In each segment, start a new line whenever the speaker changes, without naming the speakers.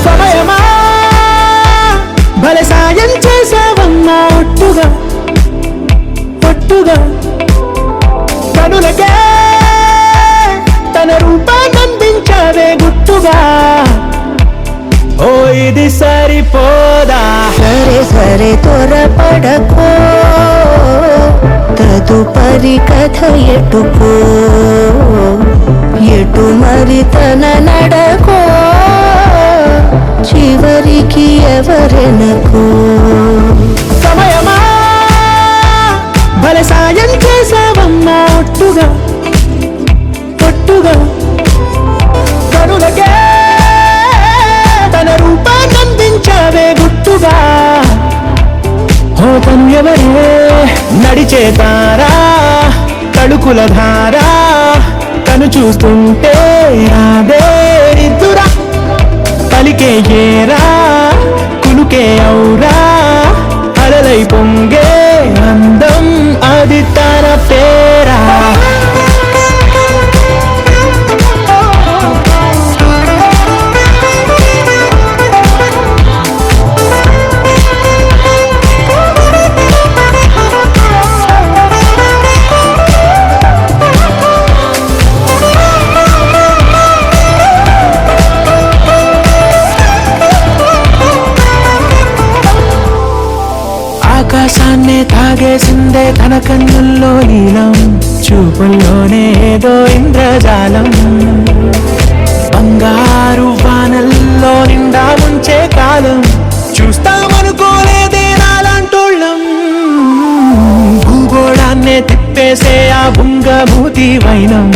సమయమా భలే సాయం చేసావమ్మా ఒట్టుగా ఒట్టుగా కనులకే తన రూపాన్నందించావే గుట్టుగా ఓ ఇది సరిపోదా
సరే సరే త్వరపడకో తదుపరి కథ ఎటుకో ఎటు మరి తన నడకో చివరికి ఎవరెనకో
సమయమా భలే సాయం చేసావమ్మా ఒట్టుగా ఒట్టుగా కనులకే తన రూపాన్నందించావే గుట్టుగా ఓ తను ఎవరే నడిచే తారా తడుకుల ధారా తను చూస్తుంటే రాదే ఇద్దురా పలికే ఏరా కులుకే ఔరా అలలై పొంగే అందం అది తన పేరా ఆకాశాన్నే తాగేసిందే తన కన్నుల్లో నీలం చూపుల్లోనే ఏదో ఇంద్రజాలం బంగారు వానల్లో నిండా ముంచే కాలం చూస్తామనుకోలేదే నాలాంటోళ్ళం భూగోళాన్నే తిప్పేసే ఆ బుంగభూతి వైనం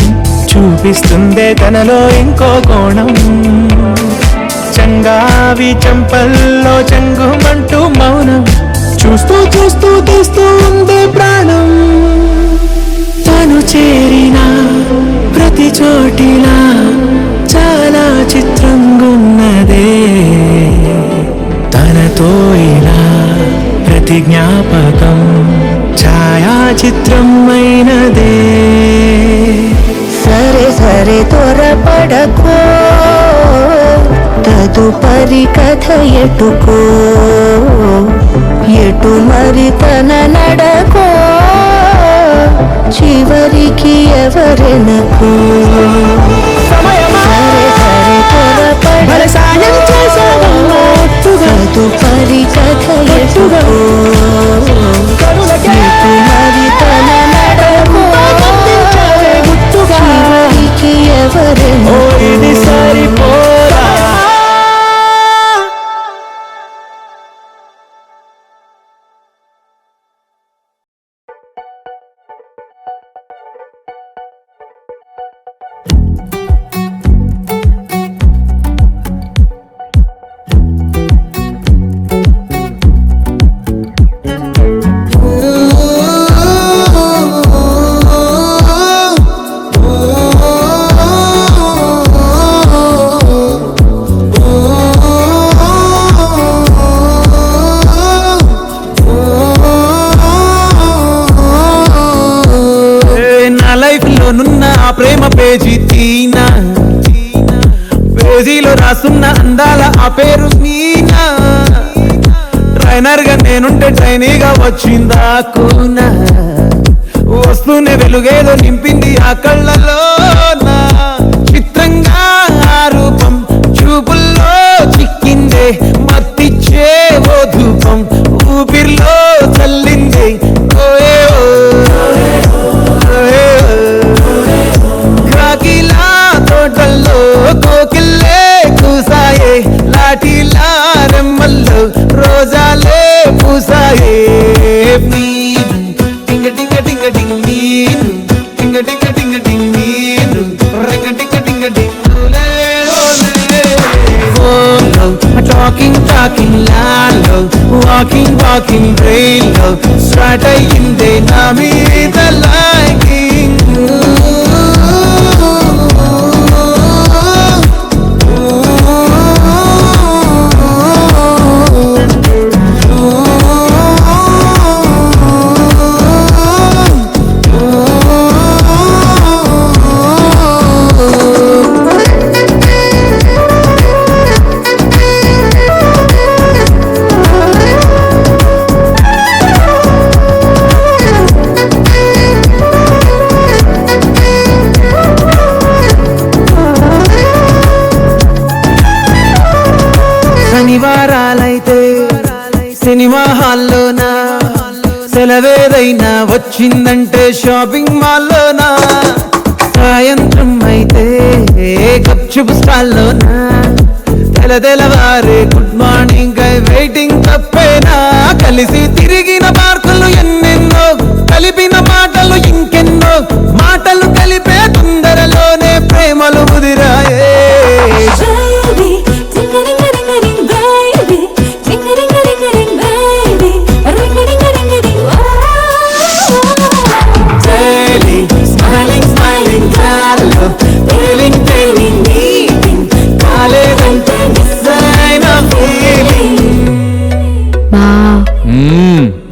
చూపిస్తుందే తనలో ఇంకో కోణం చంగావి చంపల్లో చెంగుమంటూ మౌనం చూస్తూ చూస్తూ తీస్తూ ఉండే ప్రాణం తను చేరిన ప్రతి చోటిలా చాలా చిత్రంగున్నదే తనతో ఇలా ప్రతి జ్ఞాపకం ఛాయాచిత్రమైనదే
సరే సరే త్వరపడకో తదుపరి కథ ఎటుకో ఎటు మరి తన నడకో చివరికి ఎవరెనకో
సమయమా
సరే సరే
భలే సాయం చేసావమ్మా ఒట్టుగా
తదుపరి కథ ఎటుకో
కనులకే
ఎటు మరి తన నడకో
గుట్టుగా
చివరికి ఎవరెనకో
ఓ ఇది సరిపోదా ప్రేమ పేజీ తీనా పేజీలో రాసున్న అందాల ఆ పేరు మీనా ట్రైనర్ గా నేనుంటే ట్రైనీగా వచ్చిందా కూనా వస్తూనే వెలుగేదో నింపింది ఆ కళ్ళలో చిత్రంగా ఆ రూపం చూపుల్లో చిక్కిందే మత్తిచ్చే ఓ ధూపం ఊపిరిలో పూలే పూసాయే టింగ టింగ టింగ టింగ్ నీరు టింగ టింగ టింగ టింగ్ నీరు రింగ టింగ టింగ టింగ్ talking loud, walking rain, start అయ్యిందే నా మీద liking. శనివారాలైతే సినిమా హాల్లోనా, సెలవేదైనా వచ్చిందంటే షాపింగ్ మాల్లోనా, సాయంత్రం అయితే గప్చుప్ స్టాల్లోనా, తెలవారే గుడ్ మార్నింగ్ వెయిటింగ్ తప్పేనా, కలిసి తిరిగిన పార్కులు ఎన్నెన్నో, కలిపిన మాటలు ఇంకెన్నో, మాటలు కలిపే తొందరలోనే ప్రేమలు ముదిరాయే.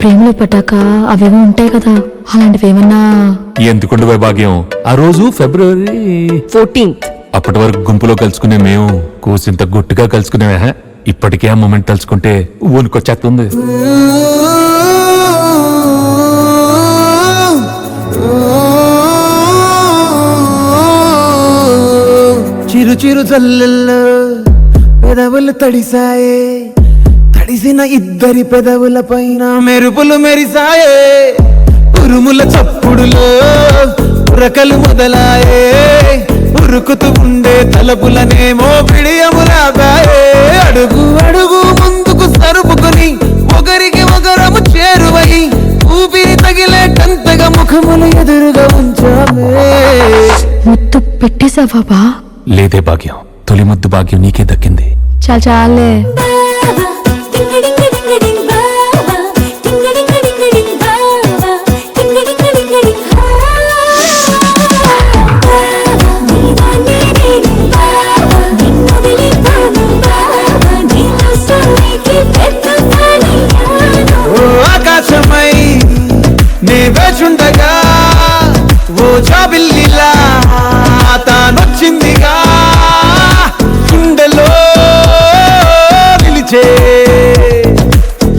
ప్రేమలో పట్టాక అవేమో ఉంటాయి కదా, అలాంటివి ఏమన్నా?
ఎందుకుండు భాగ్యం, ఆ రోజు ఫిబ్రవరి
14th.
అప్పటి వరకు గుంపులో కలుసుకునే మేము కూసింత గుట్టుగా కలుసుకునే, ఇప్పటికే ఆ మూమెంట్ తలుచుకుంటే వణుకొచ్చేస్తుంది.
చిరు చిరు జల్లెల్లో పెదవులు తడిసాయే, తడిసిన ఇద్దరి పెదవుల పైన మెరుపులు మెరిసాయే, ఉరుముల చప్పుడులో ఉరకలు మొదలాయే, ఉరుకుతూ ఉండే తలపులనేమో పిడియము రాబాయే, అడుగు అడుగు ముందుకు సరుపుకుని ఒకరికి ఒకరము చేరువై ఊపిరి తగిలేటంతగా ముఖములు ఎదురుగా ఉంచామే.
ముద్దు పెట్టేసావా బా?
లేదే భాగ్యం, తొలి ముద్దు భాగ్యం నీకే దక్కింది.
చాలే.
ఆకాశమై నే వేచుండగా ఓ జాబిల్లిలా తానొచ్చిందిగా, గుండెలో నిలిచే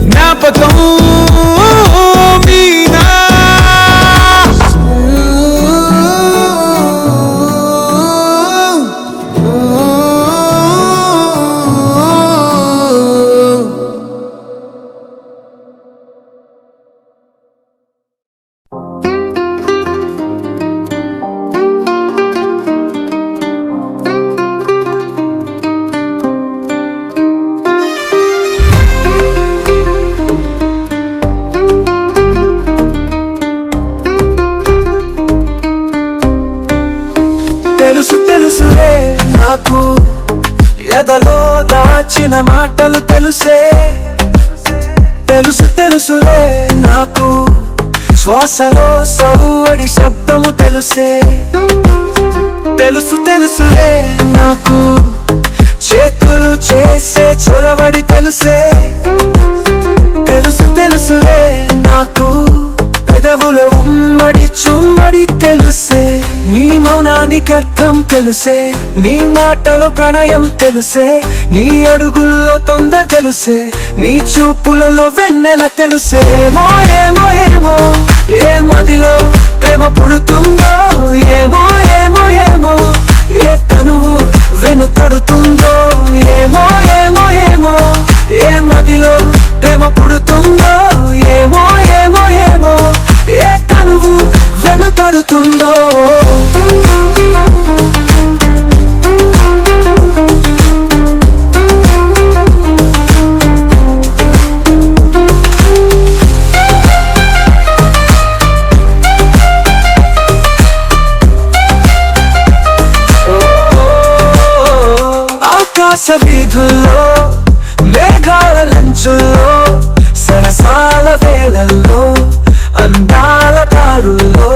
జ్ఞాపకం మీనా. తెలుసులే నాకు ఎదలో దాచిన మాటలు తెలుసే, తెలుసులే నాకు శ్వాసలో సవ్వడి శబ్దము తెలుసే, తెలుసులే నాకు చేతులు చేసే చొరవడి తెలుసే, తెలుసులే నాకు పెదవుల ఉమ్మడి చుమ్మడి తెలుసే, నీ మౌనానికి అర్థం తెలుసే, నీ మాటలో ప్రణయం తెలుసే, నీ అడుగుల్లో తొందర తెలుసే, నీ చూపులలో వెన్నెల తెలుసే. ఏమో ఏమో ఏమో ఏ మదిలో ప్రేమ పుడుతుందో, ఏమో ఏమో ఏమో ఏ తనువు వెనుకడుతుందో, ఏమో ఏమో ఏమో ఏ మదిలో ప్రేమ పుడుతుందో, ఏమో ఏమో ఏమో ఏ తనువు వెనుకడుతుందో. వీధుల్లో మేఘాల లంచుల్లో సరసాల వేళల్లో అందాల దారుల్లో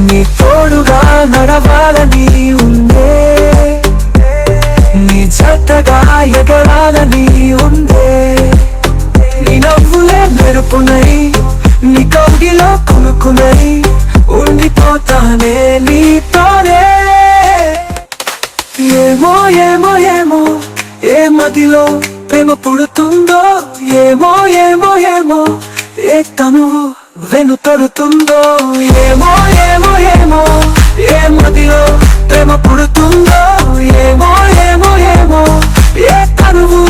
నీ తోడుగా నడవాలని ఉందే నీ జతగా ఎగరాలని ఉందే నీ నవ్వులే మెరుపునై నీ కౌగిలో కొనుక్కునై ఉండిపోతానే నీతోనే ఏమో ఏమో ఏమో ఏ మదిలో ప్రేమ పుడుతుందో ఏమో ఏమో ఏమో ఏ తనువు వెనుతడుతుందో ఏమో ఏమో ఏమో ఏ మదిలో ప్రేమ పుడుతుందో ఏమో ఏమో ఏమో ఏ తనువు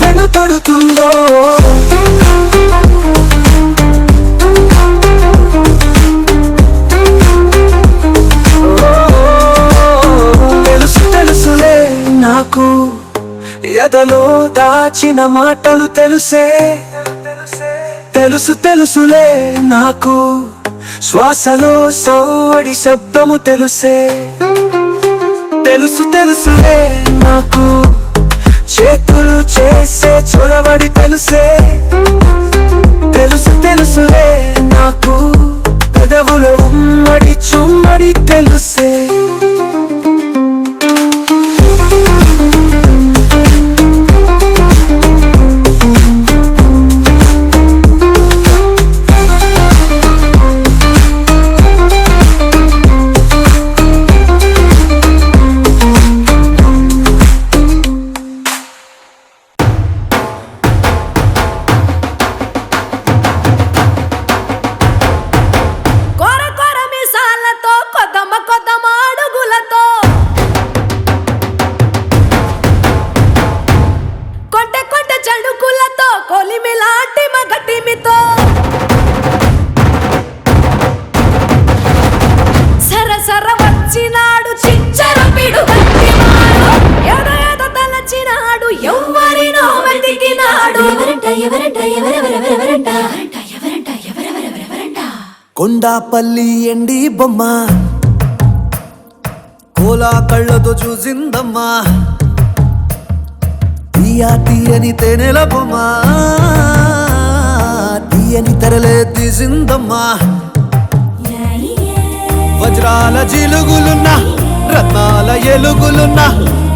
వెనుతడుతుందో తెలుసులే నాకు ఎదలో దాచిన మాటలు తెలుసే తెలుసులే నాకు శ్వాసలో సోడి శబ్దము తెలుసే తెలుసులే నాకు చేతులు చేసే చొరవడి తెలుసే తెలుసులే నాకు పెదవులు ఉమ్మడి చుమ్మడి తెలుసే
కొండాపల్లి ఎండి బొమ్మ కోలా కళ్ళతో చూసిందమ్మా తీయని తేనెల బొమ్మ తీయని తెరలే తీసిందమ్మా వజ్రాల జిలుగులున్నా రత్నాల ఎలుగులున్నా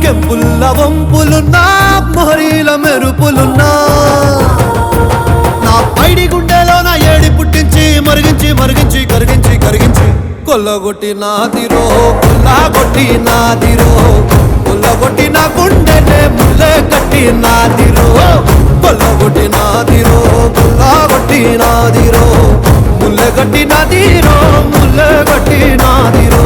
కెంపుల్ల వంపులున్నా మొహరీల మెరుపులున్నా నా పైడి గుండెలో నా ఏడి పుట్టించి మరిగించి కరిగించి కొల్లగొట్టి నాదిరో కొల్లగొట్టి నాదిరో కొల్లగొట్టి నా గుండెనే ముల్లె కట్టి నాదిరో కొల్లగొట్టి నాదిరో కొల్లగొట్టి నాదిరో ముల్లె కట్టి నాదిరో ముల్లె కట్టి నాదిరో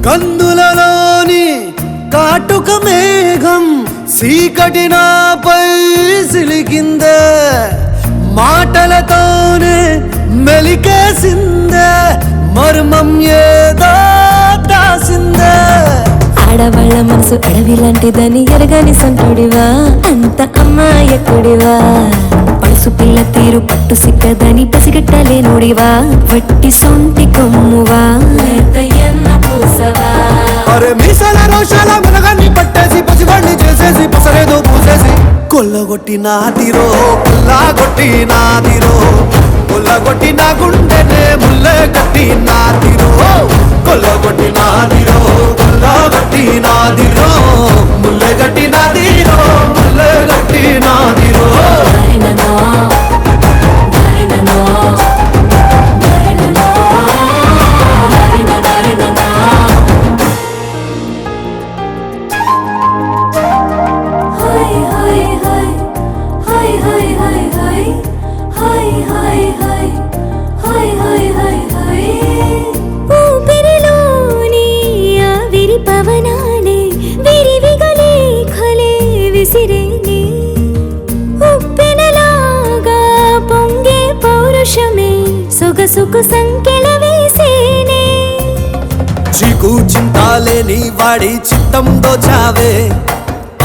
కందులలోని కాటుక మేఘం సీకటి నాపై సిలికిందే మాటలతోనే మెలికేసిందే మర్మం ఏదో దాసిందే
ఆడవాళ్ళ మనసు అడవి లాంటిదని ఎరగని సంతుడివా అంత అమ్మాయకుడివా పడుసు పిల్ల తీరు పట్టు సిక్కదని పసిగట్టలేనుడివా వట్టి సొంటి కొమ్మువా
అరే మీసాల రోషాల మనగాన్ని పట్టేసి పసివాణ్ణి చేసేసి పసరేదో పూసేసి కొల్లగొట్టి నాదిరో కొల్లగొట్టి నాదిరో కొల్లగొట్టి నా గుండెనే ముల్లె కట్టి నాదిరో కొల్లగొట్టి నాదిరో కొల్లగొట్టి నాదిరో ముల్లె కట్టి నాదిరో ముల్లె కట్టి నాదిరో
hi hi hi hi hi hi hi hi hi hi hi కవనాలే విరివిగా లేఖలే విసిరేనే ఉప్పెనలాగా పొంగే పౌరుషమే సొగసుకు సంకెళ వేసేనే
చీకు చింతాలేని వాడి చిత్తం దోచావే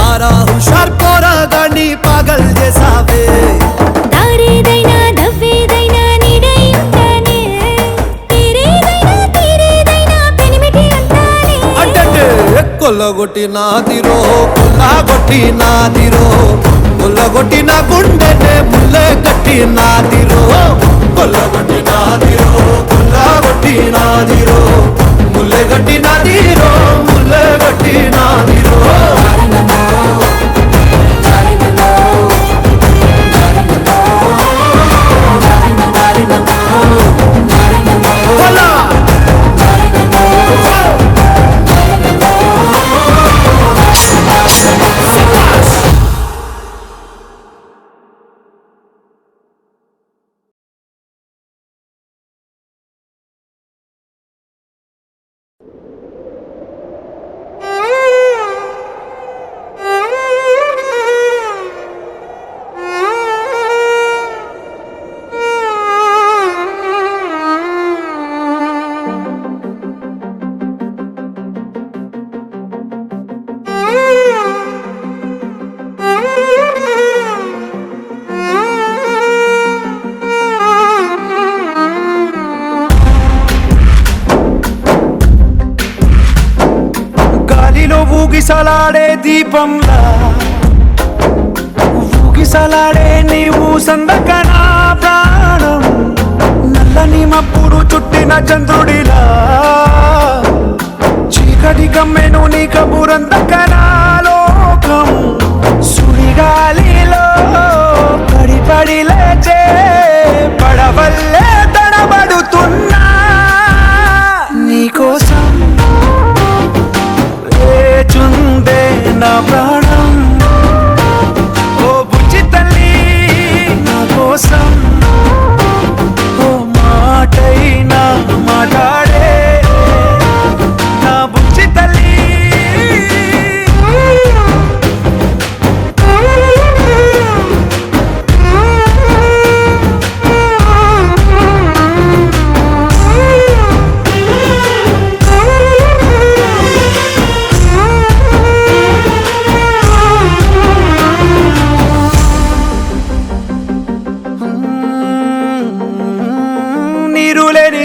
ఆరా హుషార్ పోరాగాన్ని పాగల్ చేసావే
దారేదైనా దవ్వేదైనా నీడై ఉంటానే తీరేదైనా పెనిమిటి అంటానే
అంటే కొల్లగొట్టి నాదిరో కొల్లగొట్టి నాదిరో కొల్లగొట్టి నా గుండెనే ముల్లె కట్టి నాదిరో కొల్లగొట్టి నాదిరో కొల్లగొట్టి నాదిరో ముల్లె గట్టి నాదిరో ముల్లె గట్టి నాదిరో
ఊగిసలాడే దీపంలా ఊగిసలాడే నీవు సందకనా ప్రాణం నల్లని మప్పుడు చుట్టిన చంద్రుడిలా చీకటి గమ్మెను నీ కబురందకనా లోకం సుడిగాలిలో పడి పడి లేచే పడవల్లే తడబడుతున్నా నీకోసం చుందే నా ప్రాణం ఓ బుజ్జి తల్లి నా కోసం ఓ మాటైనా మాట్లాడే నా బుజ్జి తల్లి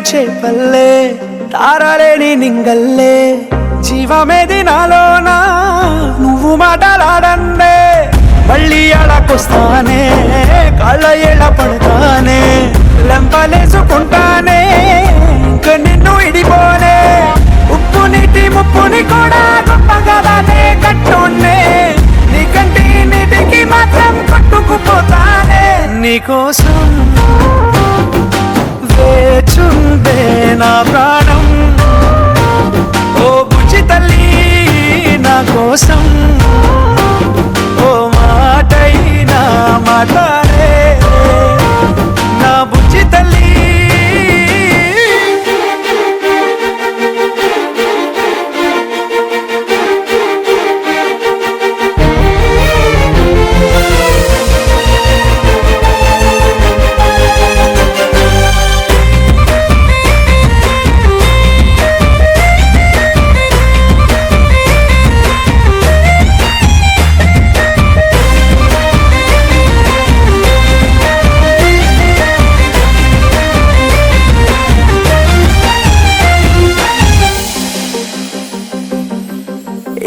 చేపల్లే తారలేని నింగల్లే జీవమేది నాలోనా నువ్వు మాటలాడందే మళ్ళీ అడకొస్తానే కళ్ళ ఎళ్ళ పడతానే లెంపలేసుకుంటానే ఇంక నిన్ను ఇడిపోనే ఉప్పు నీటి ముప్పుని కూడా గొప్పగానే కట్టున్నే నీకంటి నీటికి మాత్రం కట్టుకుపోతానే నీకోసం వేచుందే నా ప్రాణం ఓ బుజ్జి తల్లి నా కోసం ఓ మాటైనా మాట్లాడే నా బుజ్జి తల్లి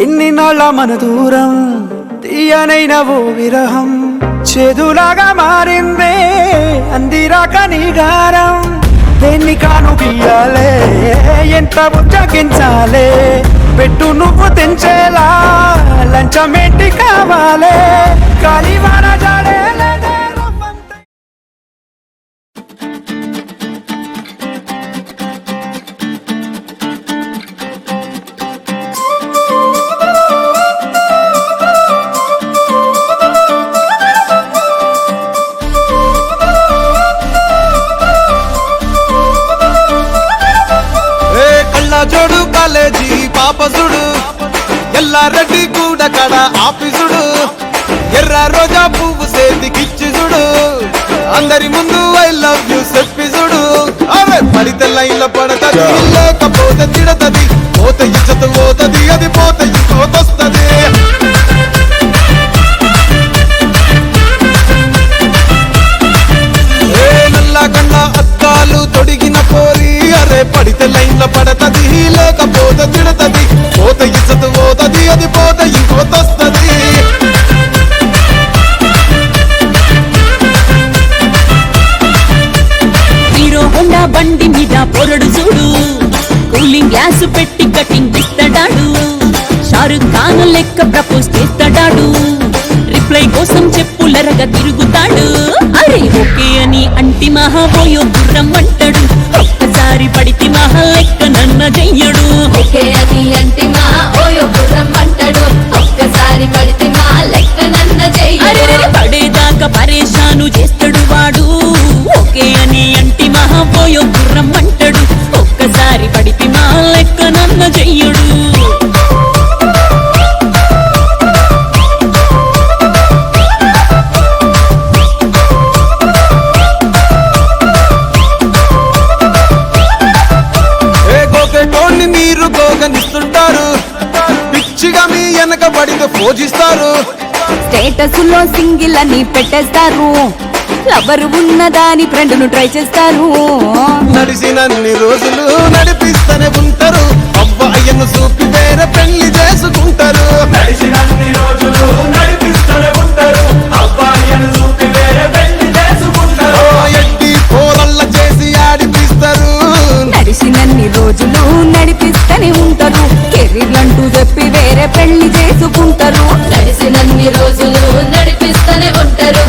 ఎన్ని నాళ్ళ మన దూరం తీయనైన ఓ విరహం చేదులాగా మారిందే అందిరాక నీ గారం దేన్ని కాను గీయాలే ఎంత బుజ్జగించాలే పెట్టు నువ్వు తెంచేలా లంచమేంటి కావాలే కాలివాన జాడే
జోడు కాలేజీ పాప చూడు ఎల్లారెడ్డి కూడా కడ ఆఫీసుడు ఎర్ర రోజా పువ్వు సేతికిచ్చి చూడు అందరి ముందు ఐ లవ్ యూ చెప్పి చూడు అవే పడితే లైన్ల పడతది లేకపోతే తిడతది పోత ఇచ్చత పోతది అది పోత ఇంకోతొస్తది నల్లగన్నా అద్దాలు తొడిగిన పోరి అరే పడితే లైన్ల పడతది లేకపోతే తిడతది పోత ఇచ్చత పోతది అది పోత ఇంకోతొస్తది
హీరో హోండా బండి మీద పొరడు చూడు కూలింగ్ గ్లాసు పెట్టి కటింగ్ ఇస్తాడాడు షారుఖ్ ఖాన్ లెక్క ప్రపోజ్ చేస్తాడాడు రిప్లై కోసం చెప్పులరగా తిరుగుతాడు అరే ఓకే అని అంటి మహాబోయో గుర్రం అంటాడు ఒక్కసారి పడితే మహా లెక్క నన్న చెయ్యడు
ఒకే అది అంటే మా ఓయో గుర్రం అంటాడు ఒక్కసారి పడితే మా లెక్క నన్న
అరే పడేదాకా పరేషాను చేస్తాడు వాడు ఓకే అని అంటి మహాబోయో గుర్రం అంటాడు ఒక్కసారి పడితే మా లెక్క నన్న చెయ్యడు
మీరు గోగనిస్తుంటారు పిచ్చిగా మీ వెనక పడితే పూజిస్తారు
స్టేటస్ లో సింగిల్ అని పెట్టేస్తారు లవరు ఉన్నదాని ఫ్రెండ్ ను ట్రై చేస్తారు
నడిచినన్ని రోజులు నడిపిస్తూనే ఉంటారు అబ్బాయిను చూపి వేరే పెళ్లి చేసుకుంటారు నడిచినన్ని రోజులు నడిపిస్తూనే ఉంటారు అబ్బాయిను చూపి వేరే పెళ్లి చేసుకుంటారు ఎట్టి పోరల్ల చేసి ఆడిపిస్తారు
నడిచినన్ని రోజులు నడిపిస్తూనే ఉంటారు కెరీర్లంటూ చెప్పి వేరే పెళ్లి చేసుకుంటారు
నడిసినన్ని రోజులు నడిపిస్తూనే ఉంటారు